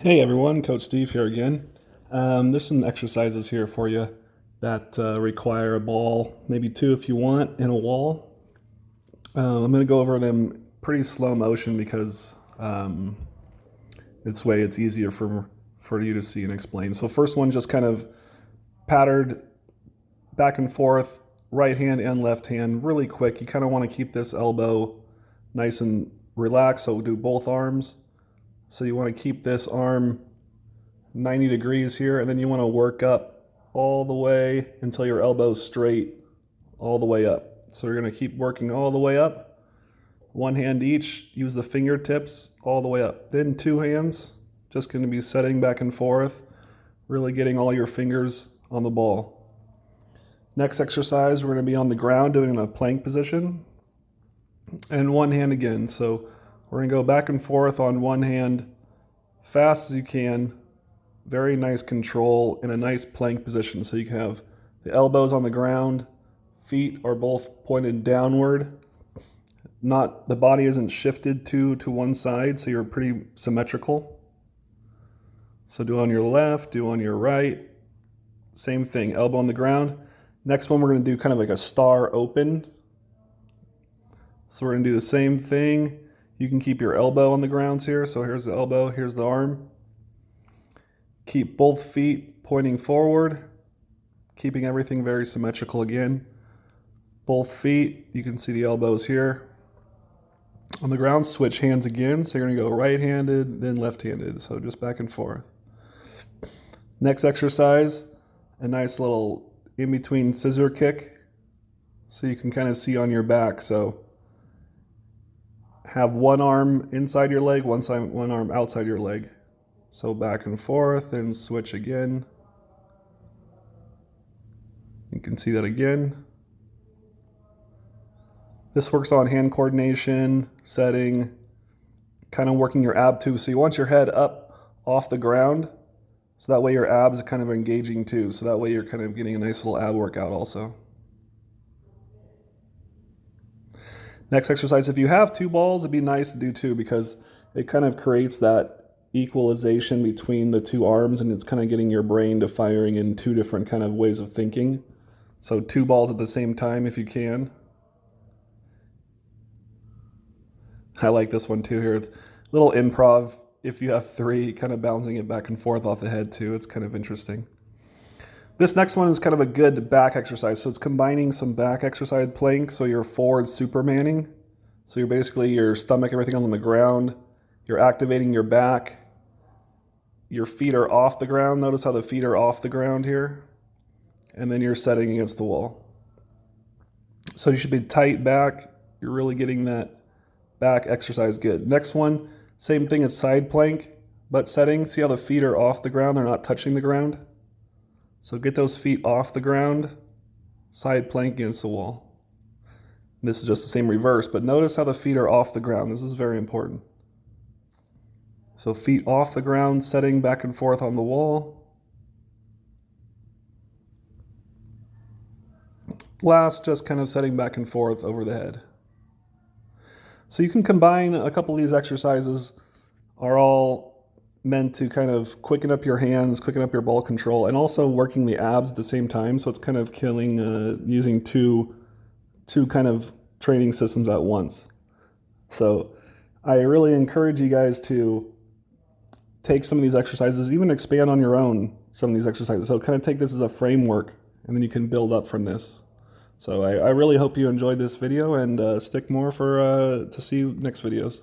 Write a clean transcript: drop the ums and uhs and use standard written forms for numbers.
Hey everyone, Coach Steve here again. There's some exercises here for you that require a ball, maybe two if you want, and a wall. I'm going to go over them pretty slow motion because it's easier for you to see and explain. So first one, just kind of patterned back and forth, right hand and left hand, really quick. You kind of want to keep this elbow nice and relaxed, so we'll do both arms. So you want to keep this arm 90 degrees here, and then you want to work up all the way until your elbow's straight all the way up. So you're going to keep working all the way up. One hand each, use the fingertips all the way up. Then two hands, just going to be setting back and forth, really getting all your fingers on the ball. Next exercise, we're going to be on the ground doing a plank position. And one hand again. So we're going to go back and forth on one hand, fast as you can. Very nice control in a nice plank position. So you can have the elbows on the ground, feet are both pointed downward. The body isn't shifted to one side, so you're pretty symmetrical. So do on your left, do on your right. Same thing, elbow on the ground. Next one, we're going to do kind of like a star open. So we're going to do the same thing. You can keep your elbow on the ground here. So here's the elbow, here's the arm. Keep both feet pointing forward, keeping everything very symmetrical again. Both feet, you can see the elbows here. On the ground, switch hands again. So you're going to go right-handed, then left-handed. So just back and forth. Next exercise, a nice little in-between scissor kick. So you can kind of see on your back. So have one arm inside your leg, one arm outside your leg. So back and forth and switch again. You can see that again. This works on hand coordination, setting, kind of working your ab too. So you want your head up off the ground, so that way your abs are kind of engaging too. So that way you're kind of getting a nice little ab workout also. Next exercise, if you have two balls, it'd be nice to do two because it kind of creates that equalization between the two arms, and it's kind of getting your brain to firing in two different kind of ways of thinking. So two balls at the same time if you can. I like this one too here. Little improv, if you have three, kind of bouncing it back and forth off the head too. It's kind of interesting. This next one is kind of a good back exercise. So it's combining some back exercise plank. So you're forward supermaning. So you're basically your stomach, everything on the ground. You're activating your back. Your feet are off the ground. Notice how the feet are off the ground here. And then you're setting against the wall. So you should be tight back. You're really getting that back exercise good. Next one, same thing as side plank, but setting. See how the feet are off the ground? They're not touching the ground. So get those feet off the ground, side plank against the wall. This is just the same reverse, but notice how the feet are off the ground. This is very important. So feet off the ground, setting back and forth on the wall. Last, just kind of setting back and forth over the head. So you can combine a couple of these exercises, are all meant to kind of quicken up your hands, quicken up your ball control, and also working the abs at the same time. So it's kind of using two kind of training systems at once. So I really encourage you guys to take some of these exercises, even expand on your own some of these exercises. So kind of take this as a framework, and then you can build up from this. So I really hope you enjoyed this video, and stick more to see next videos.